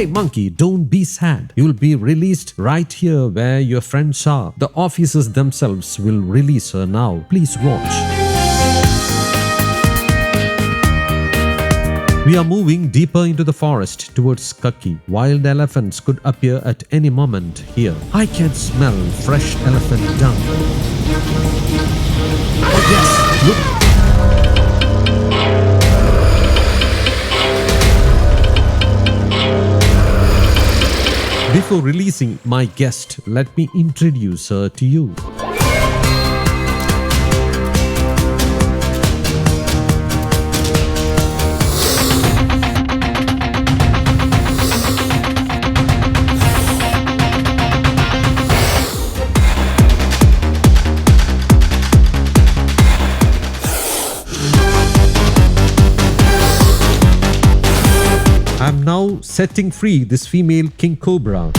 Hey monkey, don't be sad. You'll be released right here where your friends are. The officers themselves will release her now. Please watch. We are moving deeper into the forest towards Kaki. Wild elephants could appear at any moment here. I can smell fresh elephant dung. Oh yes, look. Before releasing my guest, let me introduce her to you. I'm now setting free this female king cobra.